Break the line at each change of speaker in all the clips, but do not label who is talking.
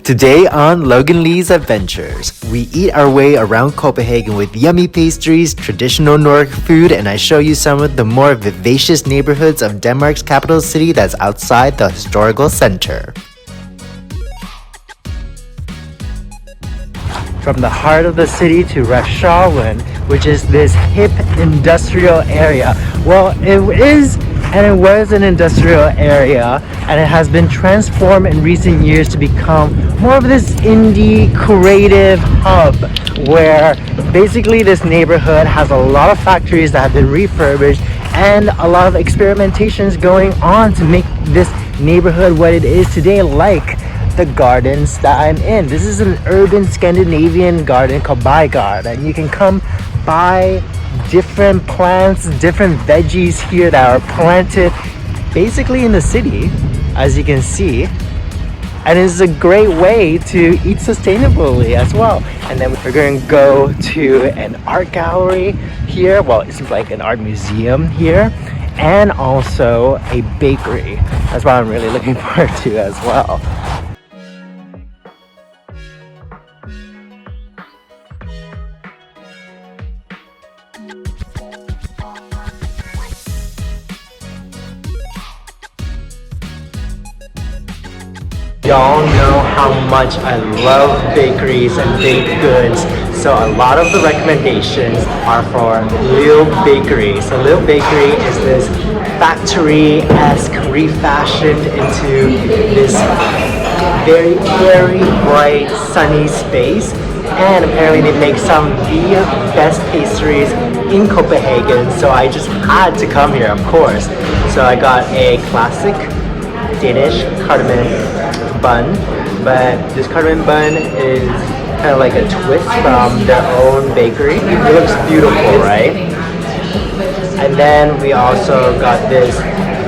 Today on Logan Lee's Adventures, we eat our way around Copenhagen with yummy pastries, traditional Nordic food, and I show you some of the more vivacious neighborhoods of Denmark's capital city that's outside the historical center. From the heart of the city to Christianshavn, which is this hip industrial area. Well, it is and it was an industrial area, and it has been transformed in recent years to become more of this indie creative hub where basically this neighborhood has a lot of factories that have been refurbished and a lot of experimentations going on to make this neighborhood what it is today, like the gardens that I'm in. This is an urban Scandinavian garden called Bygard, and you can come buy different plants, different veggies here that are planted basically in the city, as you can see. And it's a great way to eat sustainably as well. And then we're going to go to an art gallery here. Well, it's like an art museum here, and also a bakery. That's what I'm really looking forward to as well. Y'all know how much I love bakeries and baked goods, so a lot of the recommendations are for Lille Bakery. So Lille Bakery is this factory-esque refashioned into this very airy, bright, sunny space, and apparently they make some of the best pastries in Copenhagen, so I just had to come here, of course. So I got a classic Danish cardamom bun, but this cardamom bun is kind of like a twist from their own bakery. It looks beautiful, right? And then we also got this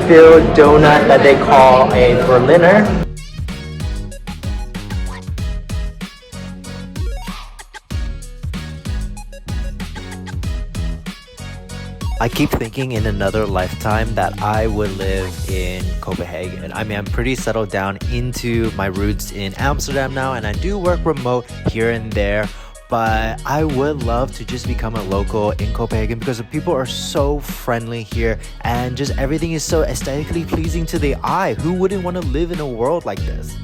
filled donut that they call a Berliner. I keep thinking in another lifetime that I would live in Copenhagen. I mean, I'm pretty settled down into my roots in Amsterdam now, and I do work remote here and there, but I would love to just become a local in Copenhagen because the people are so friendly here and just everything is so aesthetically pleasing to the eye. Who wouldn't want to live in a world like this?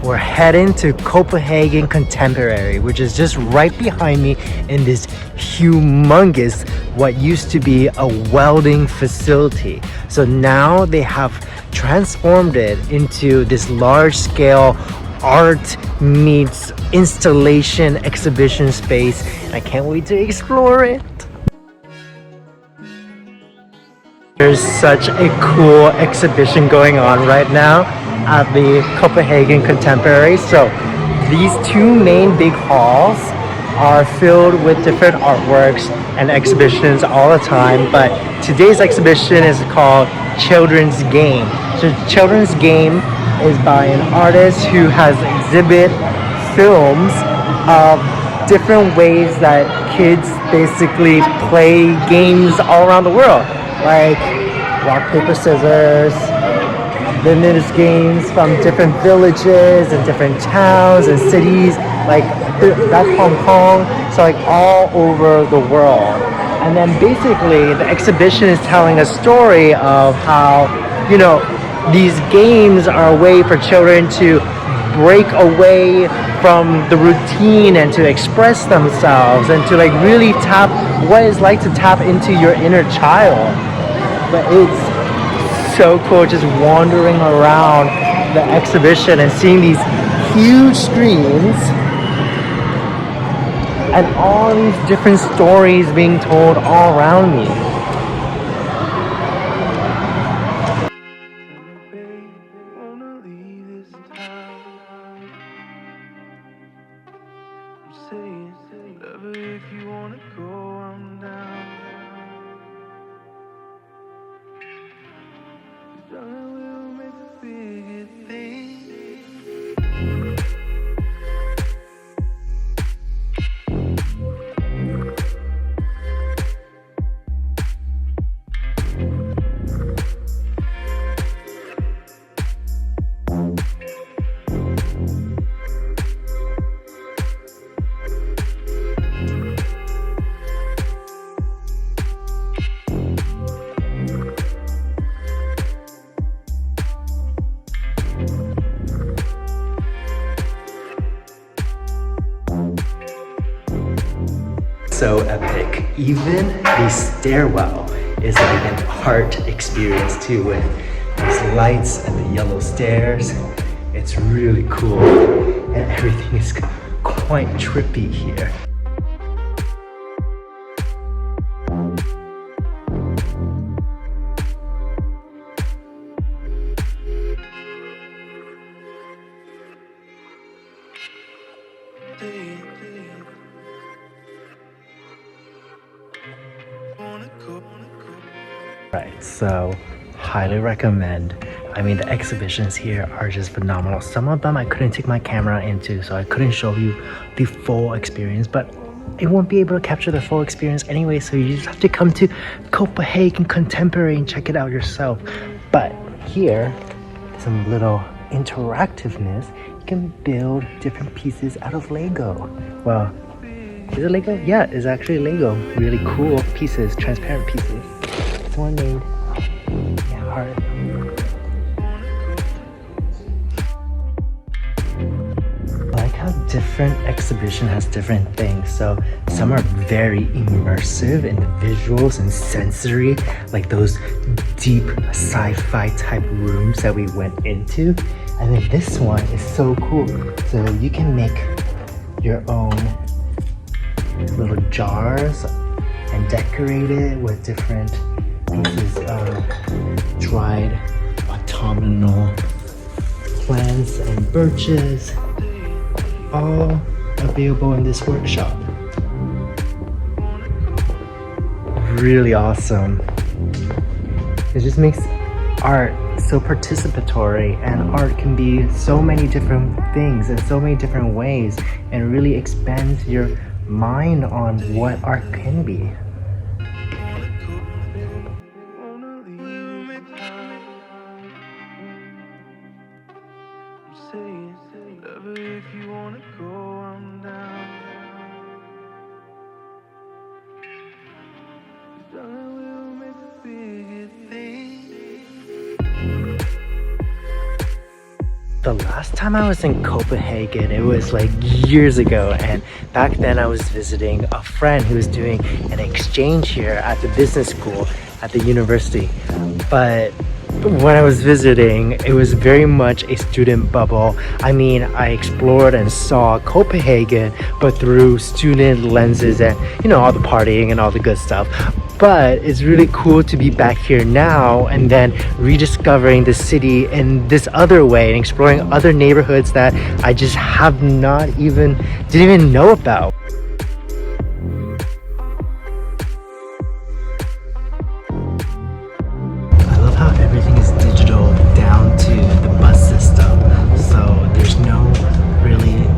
We're heading to Copenhagen Contemporary, which is just right behind me in this humongous, what used to be a welding facility. So now they have transformed it into this large-scale art meets installation exhibition space. I can't wait to explore it. There's such a cool exhibition going on right now at the Copenhagen Contemporary. So these two main big halls are filled with different artworks and exhibitions all the time, but today's exhibition is called Children's Game. So Children's Game is by an artist who has exhibit films of different ways that kids basically play games all around the world, like rock, paper, scissors. Then there's games from different villages and different towns and cities, like that's Hong Kong, so like all over the world. And then basically the exhibition is telling a story of how, you know, these games are a way for children to break away from the routine and to express themselves and to like really tap what it's like to tap into your inner child. But it's so cool just wandering around the exhibition and seeing these huge screens and all these different stories being told all around me. so epic. Even the stairwell is like an art experience too, with these lights and the yellow stairs. It's really cool, and everything is quite trippy here. Right, so highly recommend. I mean, the exhibitions here are just phenomenal. Some of them I couldn't take my camera into, so I couldn't show you the full experience, but it won't be able to capture the full experience anyway, so you just have to come to Copenhagen Contemporary and check it out yourself. But here, some little interactiveness. You can build different pieces out of Lego. Well, is it Lego? Yeah, it's actually Lego. Really cool pieces, transparent pieces. It's one made. Yeah, hard. I like how different exhibition has different things. So some are very immersive in the visuals and sensory, like those deep sci-fi type rooms that we went into. And then this one is so cool. So you can make your own little jars and decorate it with different pieces of dried autumnal plants and birches, all available in this workshop. Really awesome. It just makes art so participatory, and art can be so many different things in so many different ways, and really expands your mind on what art can be. The last time I was in Copenhagen, it was like years ago, and back then I was visiting a friend who was doing an exchange here at the business school at the university. But when I was visiting, it was very much a student bubble. I mean, I explored and saw Copenhagen, but through student lenses and, you know, all the partying and all the good stuff. But it's really cool to be back here now and then rediscovering the city in this other way and exploring other neighborhoods that I just didn't even know about. I love how everything is digital down to the bus system. So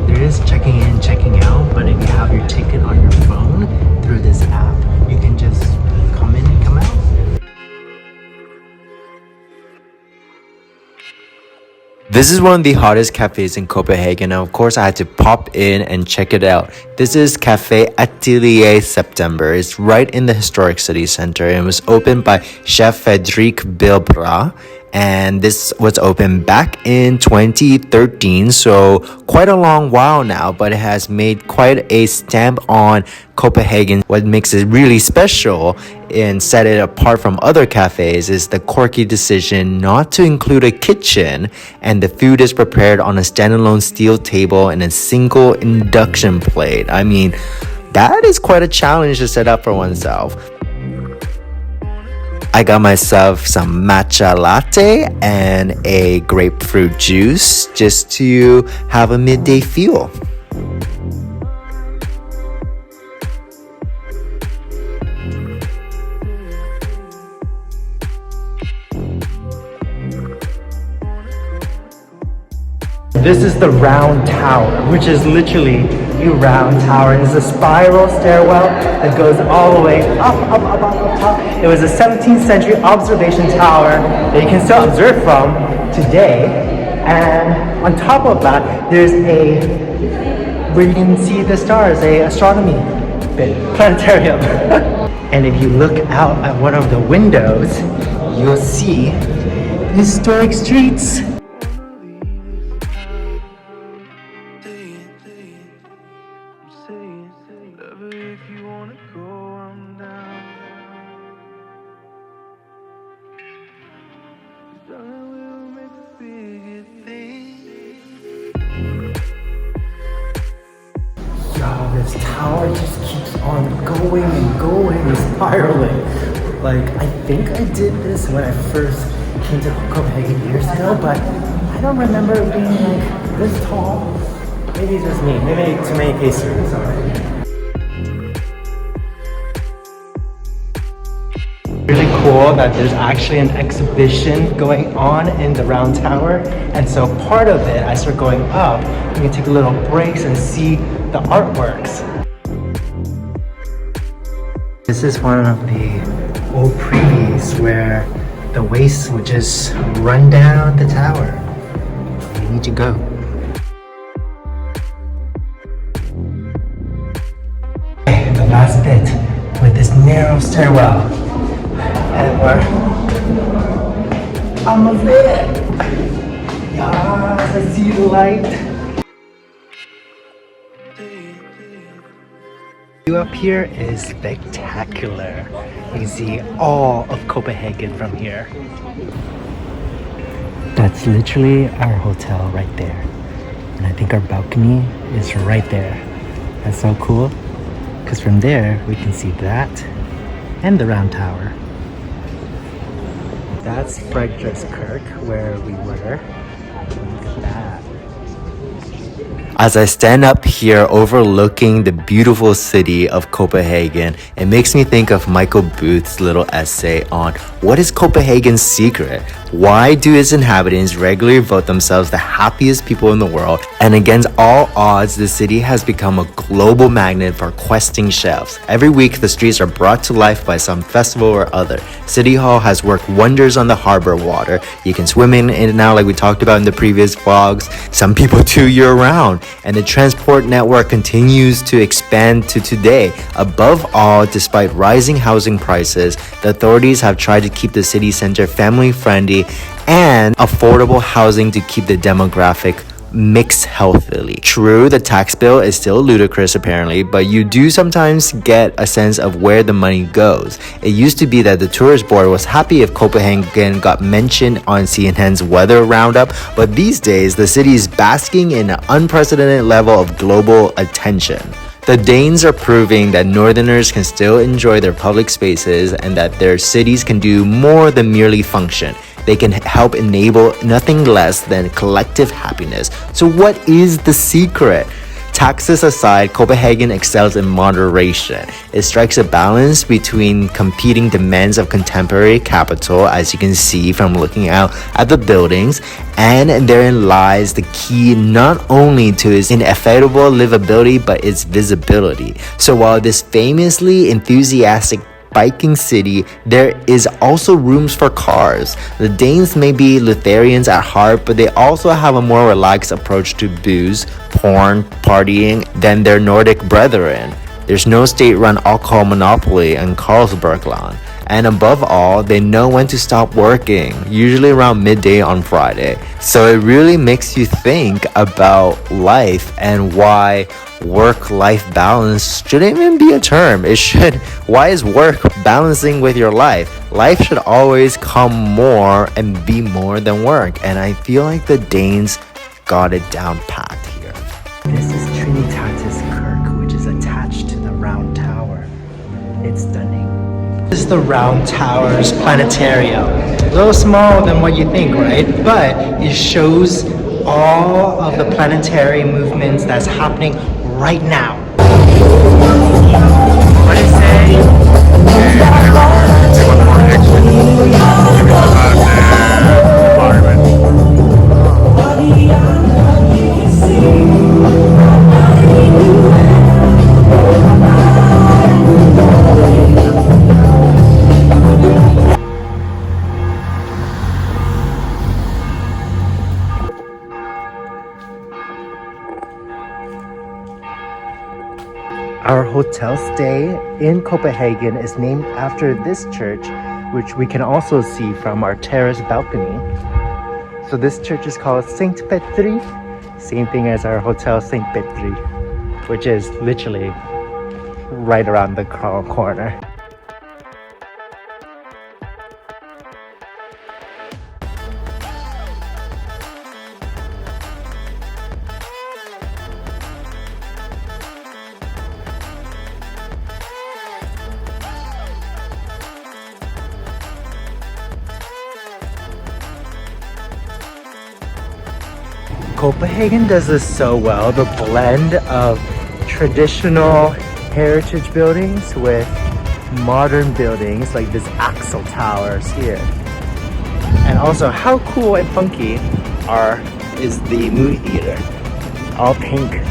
there is checking in, checking out, but if you have your ticket on your phone through this app, you can just come in and come out.
This is one of the hottest cafes in Copenhagen, and of course I had to pop in and check it out. This is Cafe Atelier September. It's right in the historic city center, and it was opened by Chef Frederic Bilbra. And this was opened back in 2013, so quite a long while now, but it has made quite a stamp on Copenhagen. What makes it really special and set it apart from other cafes is the quirky decision not to include a kitchen, and the food is prepared on a standalone steel table and a single induction plate. I mean, that is quite a challenge to set up for oneself. I got myself some matcha latte and a grapefruit juice just to have a midday feel.
This is the round tower, which is literally a round tower. It's a spiral stairwell that goes all the way up top. It was a 17th century observation tower that you can still observe from today. And on top of that, there's where you can see the stars, a astronomy bit, planetarium. And if you look out at one of the windows, you'll see historic streets.
If you wanna
tower just keeps on going and going and spiraling. Like, I think I did this when I first came to Copenhagen years ago, but I don't remember it being like this tall. Maybe it's just me. Maybe too many pastries. Really cool that there's actually an exhibition going on in the round tower, and so part of it, as we're going up, you can take little breaks and see the artworks. This is one of the old privys where the waste would just run down the tower. You need to go. Okay, the last bit with this narrow stairwell. And we're almost there. Yes, I see the light. View up here is spectacular. You can see all of Copenhagen from here. That's literally our hotel right there. And I think our balcony is right there. That's so cool. Because from there, we can see that and the round tower. That's Frederiksberg, where we were. Look at that.
As I stand up here overlooking the beautiful city of Copenhagen, it makes me think of Michael Booth's little essay on what is Copenhagen's secret? Why do its inhabitants regularly vote themselves the happiest people in the world? And against all odds, the city has become a global magnet for questing chefs. Every week, the streets are brought to life by some festival or other. City Hall has worked wonders on the harbor water. You can swim in it now like we talked about in the previous vlogs. Some people do year-round. And the transport network continues to expand to today. Above all, despite rising housing prices, the authorities have tried to keep the city center family-friendly and affordable housing to keep the demographic mix healthily. True, the tax bill is still ludicrous apparently, but you do sometimes get a sense of where the money goes. It used to be that the tourist board was happy if Copenhagen got mentioned on CNN's weather roundup, but these days the city is basking in an unprecedented level of global attention. The Danes are proving that Northerners can still enjoy their public spaces and that their cities can do more than merely function. They can help enable nothing less than collective happiness. So what is the secret? Taxes aside, Copenhagen excels in moderation. It strikes a balance between competing demands of contemporary capital, as you can see from looking out at the buildings, and therein lies the key not only to its ineffable livability but its visibility. So while this famously enthusiastic biking city, there is also rooms for cars. The Danes may be Lutherans at heart, but they also have a more relaxed approach to booze, porn, partying than their Nordic brethren. There's no state-run alcohol monopoly in Carlsbergland. And above all, they know when to stop working, usually around midday on Friday. So it really makes you think about life and why work-life balance shouldn't even be a term. Why is work balancing with your life? Life should always come more and be more than work. And I feel like the Danes got it down pat here.
This is Trinitatis Kirk, which is attached to the round tower. It's stunning. This is the round tower's planetarium. A little smaller than what you think, right? But it shows all of the planetary movements that's happening right now. What did it say? Our hotel stay in Copenhagen is named after this church, which we can also see from our terrace balcony. So this church is called Saint Petri, same thing as our hotel Saint Petri, which is literally right around the corner. Copenhagen does this so well, the blend of traditional heritage buildings with modern buildings like this Axel Towers here. And also how cool and funky is the movie theater, all pink.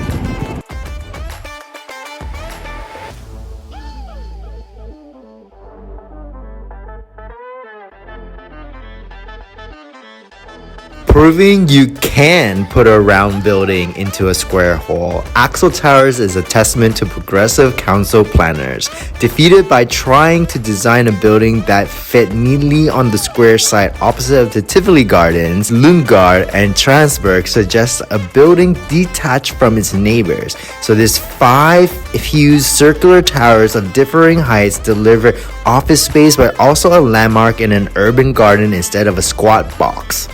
Proving you can put a round building into a square hole, Axel Towers is a testament to progressive council planners. Defeated by trying to design a building that fit neatly on the square site opposite of the Tivoli Gardens, Lundgaard and Transberg suggests a building detached from its neighbors. So these 5 fused circular towers of differing heights deliver office space but also a landmark in an urban garden instead of a squat box.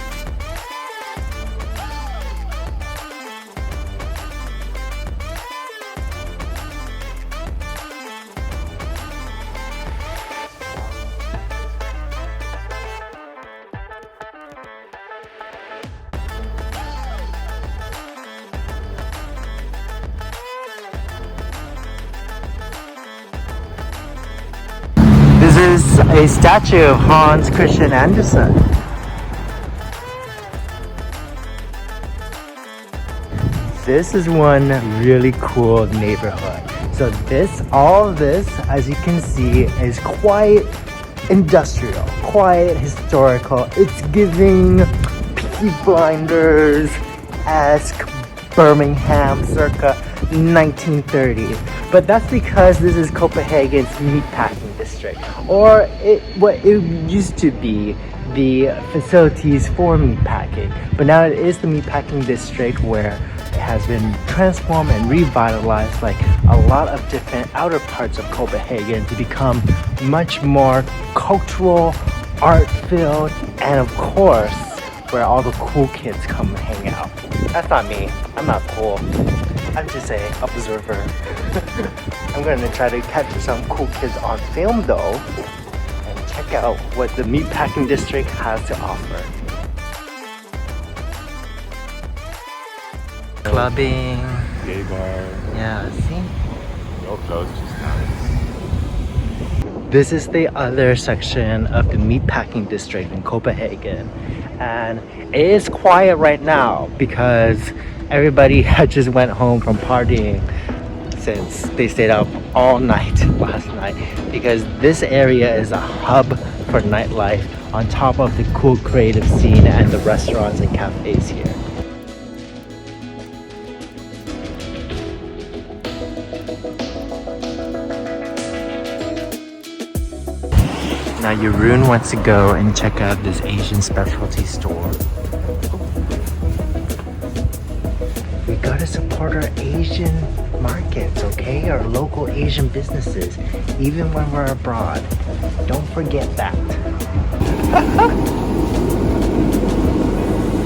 This is a statue of Hans Christian Andersen. This is one really cool neighborhood. So all of this, as you can see, is quite industrial, quite historical. It's giving Peaky Blinders-esque Birmingham circa 1930. But that's because this is Copenhagen's Meatpacking District, or what it used to be the facilities for meatpacking. But now it is the Meatpacking District, where it has been transformed and revitalized like a lot of different outer parts of Copenhagen to become much more cultural, art-filled, and of course, where all the cool kids come and hang out. That's not me. I'm not cool. I'm just an observer. I'm gonna try to capture some cool kids on film though, and check out what the Meatpacking District has to offer. Clubbing.
Gay bar.
Yeah, see?
No clothes, just nice.
This is the other section of the Meatpacking District in Copenhagen. And it is quiet right now because everybody had just went home from partying since they stayed up all night last night, because this area is a hub for nightlife on top of the cool creative scene and the restaurants and cafes here. Now Jeroen wants to go and check out this Asian specialty store. We gotta support our Asian markets, okay? Our local Asian businesses, even when we're abroad. Don't forget that.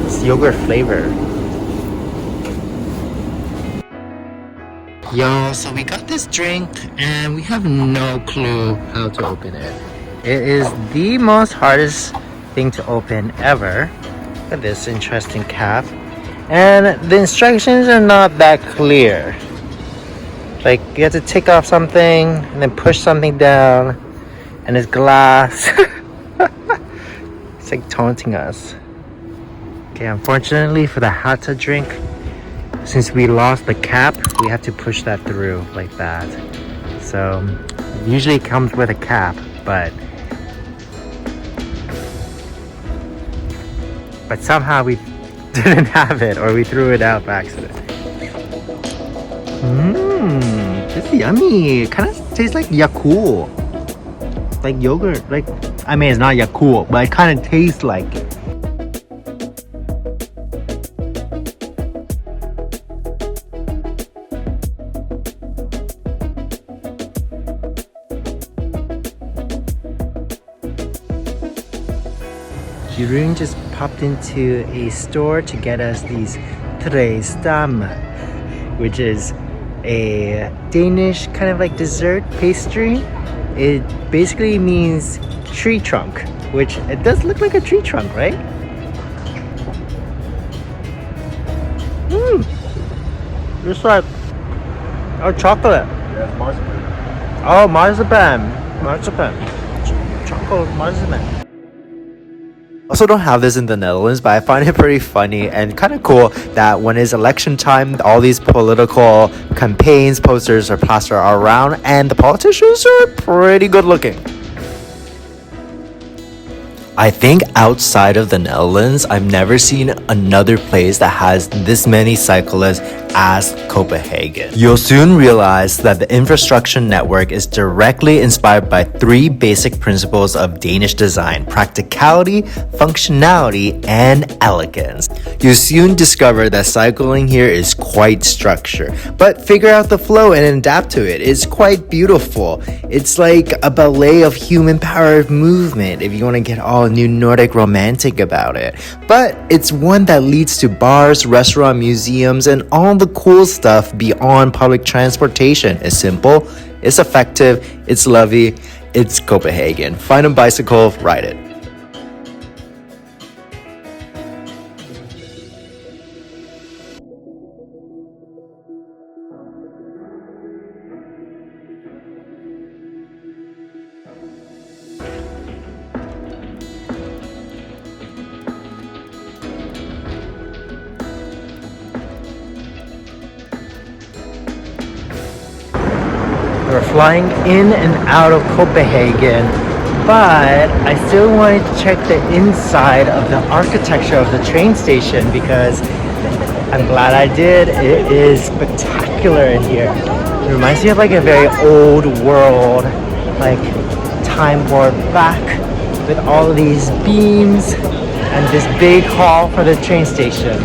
It's yogurt flavor. Yo, so we got this drink and we have no clue how to open it. It is the most hardest thing to open ever. Look at this interesting cap. And the instructions are not that clear. Like, you have to take off something and then push something down, and it's glass. It's like taunting us. Okay, unfortunately for the Hatta drink, since we lost the cap, we have to push that through like that. So usually it comes with a cap, but somehow we didn't have it, or we threw it out by accident. This is yummy. It kind of tastes like Yakult, like yogurt. Like, I mean, it's not Yakult, but it kind of tastes like it. Jeroen just popped into a store to get us these trestam, which is a Danish kind of like dessert pastry. It basically means tree trunk, which it does look like a tree trunk, right? It's like oh chocolate.
Yeah, it's marzipan.
Oh marzipan. Chocolate marzipan.
Also don't have this in the Netherlands, but I find it pretty funny and kind of cool that when it's election time, all these political campaigns, posters are plastered around, and the politicians are pretty good looking. I think outside of the Netherlands, I've never seen another place that has this many cyclists as Copenhagen. You'll soon realize that the infrastructure network is directly inspired by three basic principles of Danish design: practicality, functionality, and elegance. You'll soon discover that cycling here is quite structured, but figure out the flow and adapt to it. It's quite beautiful. It's like a ballet of human-powered movement if you want to get all new Nordic romantic about it. But it's one that leads to bars, restaurants, museums, and all the cool stuff beyond public transportation. It's simple, it's effective, it's lovely, it's Copenhagen. Find a bicycle, ride it.
We're flying in and out of Copenhagen, but I still wanted to check the inside of the architecture of the train station because I'm glad I did. It is spectacular in here. It reminds me of like a very old world, like time warp back with all of these beams and this big hall for the train station.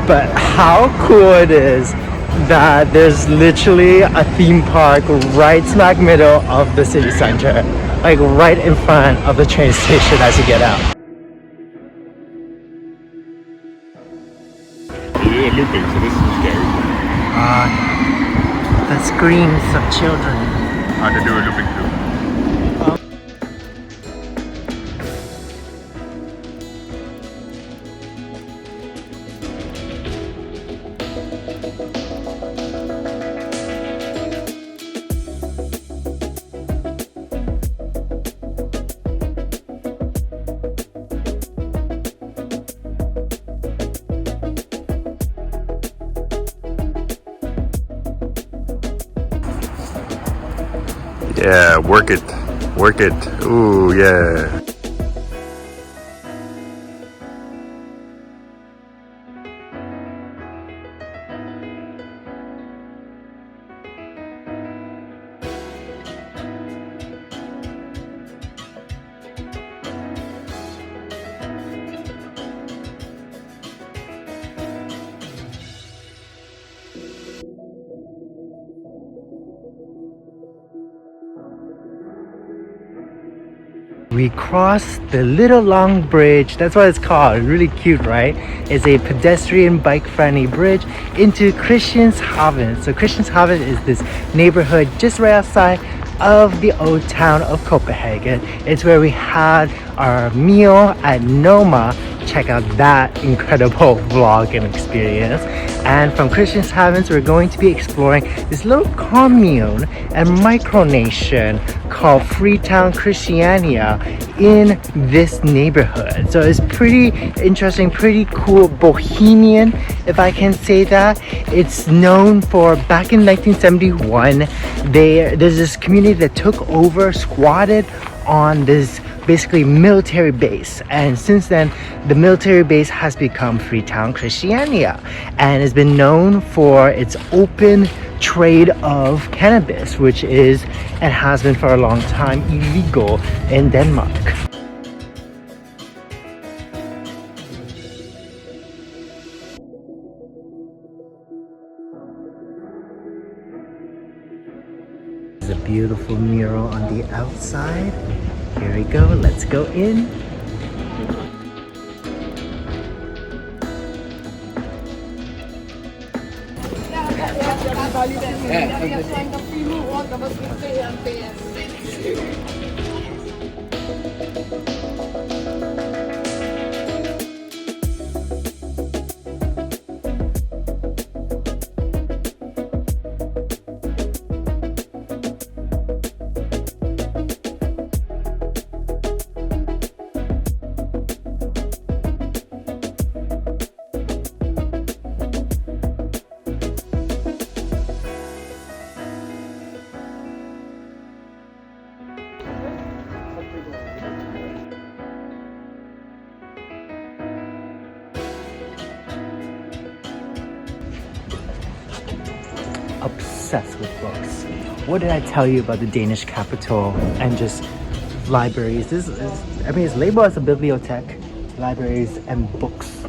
But how cool it is that there's literally a theme park right smack middle of the city center, like right in front of the train station as you get out.
You're looping, so this is scary.
The screams of children.
I can do a looping too. Yeah, work it. Work it. Ooh, yeah.
We crossed the little long bridge. That's what it's called. Really cute, right? It's a pedestrian bike-friendly bridge into Christianshavn. So Christianshavn is this neighborhood just right outside of the old town of Copenhagen. It's where we had our meal at Noma. Check out that incredible vlog and experience. And from Christianshavn, we're going to be exploring this little commune and micronation called Freetown, Christiania in this neighborhood. So it's pretty interesting, pretty cool, bohemian, if I can say that. It's known for back in 1971, there's this community that took over, squatted on this basically military base, and since then the military base has become Freetown, Christiania, and has been known for its open trade of cannabis, which is and has been for a long time illegal in Denmark. There's a beautiful mural on the outside. Here we go, let's go in. Obsessed with books. What did I tell you about the Danish capital and just libraries? This is, I mean, it's labeled as a bibliothèque, libraries and books.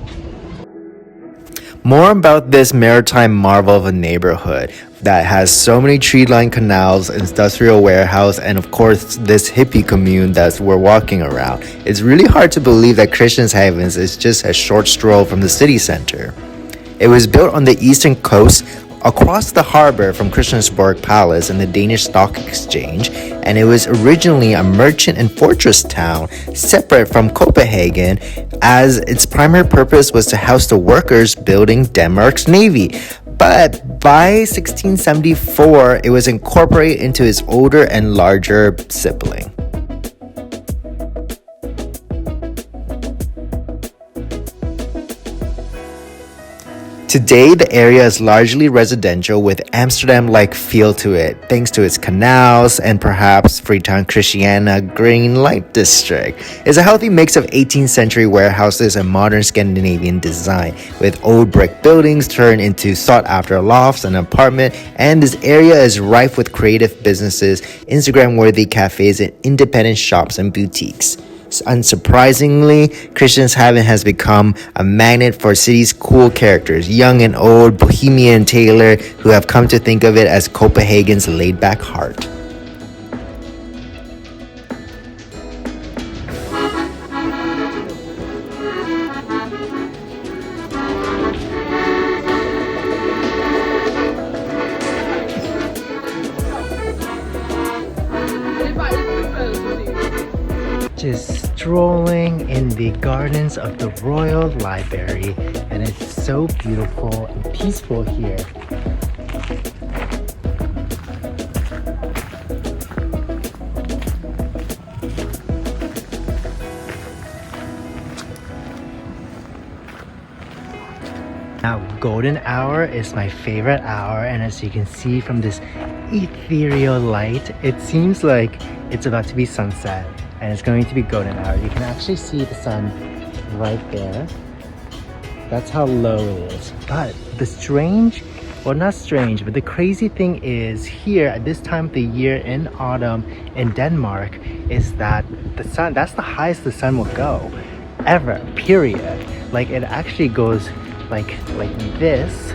More about this maritime marvel of a neighborhood that has so many tree-lined canals, industrial warehouse, and of course this hippie commune that we're walking around. It's really hard to believe that Christianshavn is just a short stroll from the city center. It was built on the eastern coast across the harbor from Christiansborg Palace and the Danish Stock Exchange, and it was originally a merchant and fortress town separate from Copenhagen, as its primary purpose was to house the workers building Denmark's navy. But by 1674, it was incorporated into its older and larger sibling. Today, the area is largely residential with Amsterdam-like feel to it, thanks to its canals and perhaps Freetown Christianshavn Green Light District. It's a healthy mix of 18th century warehouses and modern Scandinavian design, with old brick buildings turned into sought-after lofts and apartment, and this area is rife with creative businesses, Instagram-worthy cafes, and independent shops and boutiques. Unsurprisingly, Christianshavn has become a magnet for city's cool characters, young and old, bohemian and tailor, who have come to think of it as Copenhagen's laid-back heart.
Just strolling in the gardens of the Royal Library, and it's so beautiful and peaceful here. Now, golden hour is my favorite hour, and as you can see from this ethereal light, it seems like it's about to be sunset. And it's going to be golden hour. You can actually see the sun right there. That's how low it is. But the strange, well, not strange, but the crazy thing is here at this time of the year in autumn in Denmark is that the sun, that's the highest the sun will go ever, period. Like it actually goes like this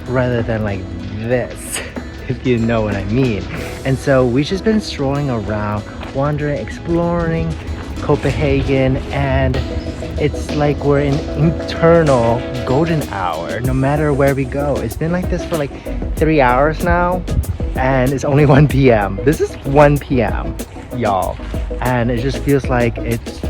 rather than like this, if you know what I mean. And so we've just been strolling around, wandering, exploring Copenhagen, and it's like we're in eternal golden hour no matter where we go. It's been like this for like 3 hours now, and it's only 1 p.m. This is 1 p.m. y'all, and it just feels like it's,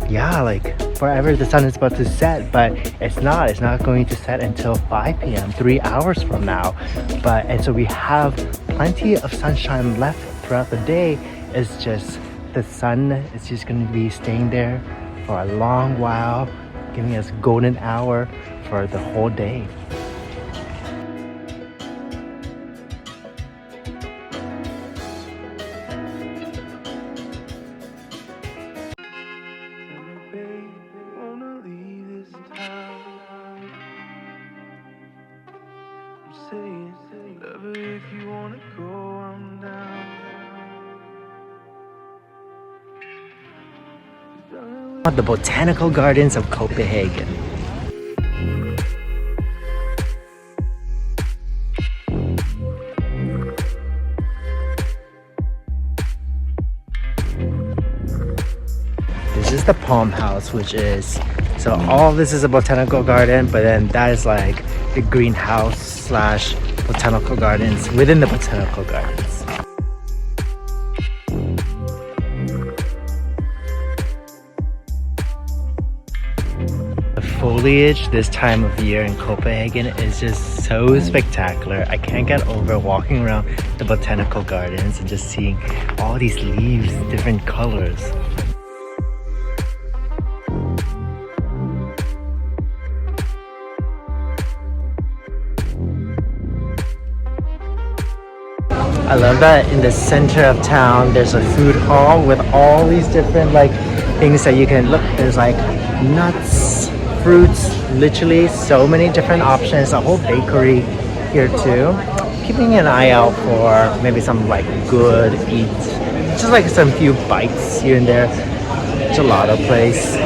yeah, like forever the sun is about to set, but it's not going to set until 5 p.m. 3 hours from now. And so we have plenty of sunshine left throughout the day. It's just the sun is just going to be staying there for a long while, giving us golden hour for the whole day. The botanical gardens of Copenhagen. This is the Palm House, which is, so all this is a botanical garden, but then that is like the greenhouse slash botanical gardens within the botanical gardens. The foliage this time of year in Copenhagen is just so spectacular. I can't get over walking around the botanical gardens and just seeing all these leaves, different colors. I love that in the center of town there's a food hall with all these different things that you can look. There's nuts, fruits, literally so many different options. A whole bakery here too. Keeping an eye out for maybe some good eat, just some few bites here and there. Gelato place.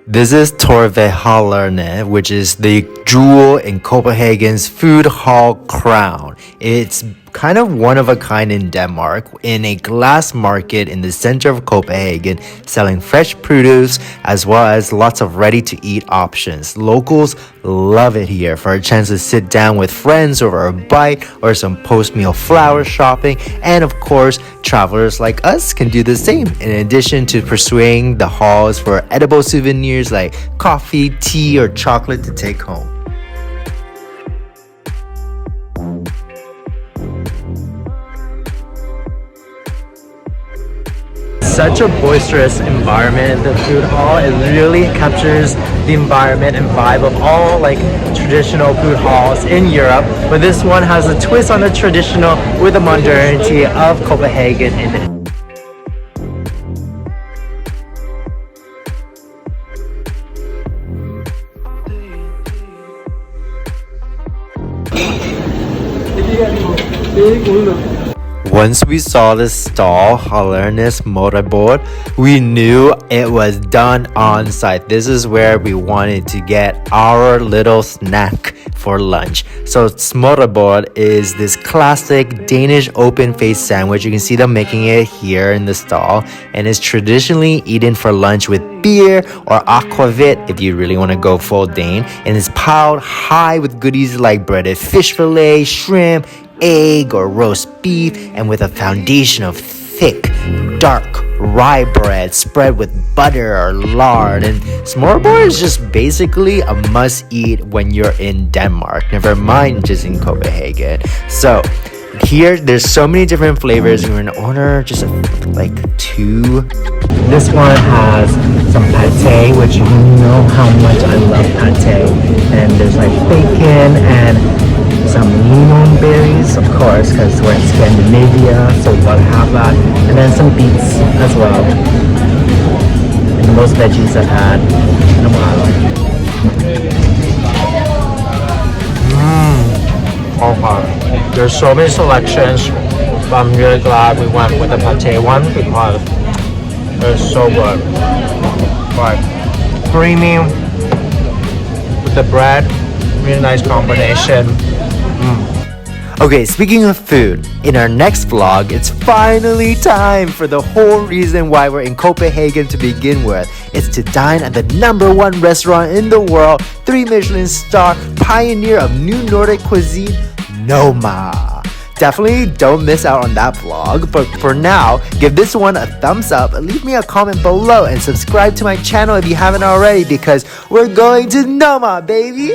This is Torvehallerne, which is the jewel in Copenhagen's food hall crown. It's kind of one of a kind in Denmark, in a glass market in the center of Copenhagen, selling fresh produce as well as lots of ready-to-eat options. Locals love it here for a chance to sit down with friends over a bite or some post-meal flower shopping, and of course, travelers like us can do the same, in addition to pursuing the halls for edible souvenirs like coffee, tea, or chocolate to take home.
Such a boisterous environment, the food hall. It really captures the environment and vibe of all traditional food halls in Europe, but this one has a twist on the traditional with the modernity of Copenhagen in it.
Once we saw the stall, Hallernes Motorbord, we knew it was done on site. This is where we wanted to get our little snack for lunch. So Smørrebrød is this classic Danish open-faced sandwich. You can see them making it here in the stall, and it's traditionally eaten for lunch with beer or aquavit if you really want to go full Dane, and it's piled high with goodies like breaded fish fillet, shrimp, egg or roast beef, and with a foundation of thick, dark rye bread spread with butter or lard. And smørrebrød is just basically a must-eat when you're in Denmark, never mind just in Copenhagen. So here there's so many different flavors. We're gonna order just two.
This one has some pate, which you know how much I love pate, and there's bacon and some lemon berries, of course, because we're in Scandinavia, so you gotta have that, and then some beets as well, and the most veggies I've had in a while. Okay. There's so many selections, but I'm really glad we went with the pate one because it's so good. Creamy with the bread, really nice combination.
Okay, speaking of food, in our next vlog, it's finally time for the whole reason why we're in Copenhagen to begin with. It's to dine at the #1 restaurant in the world, 3 Michelin star, pioneer of new Nordic cuisine, Noma. Definitely don't miss out on that vlog, but for now, give this one a thumbs up, leave me a comment below, and subscribe to my channel if you haven't already, because we're going to Noma, baby!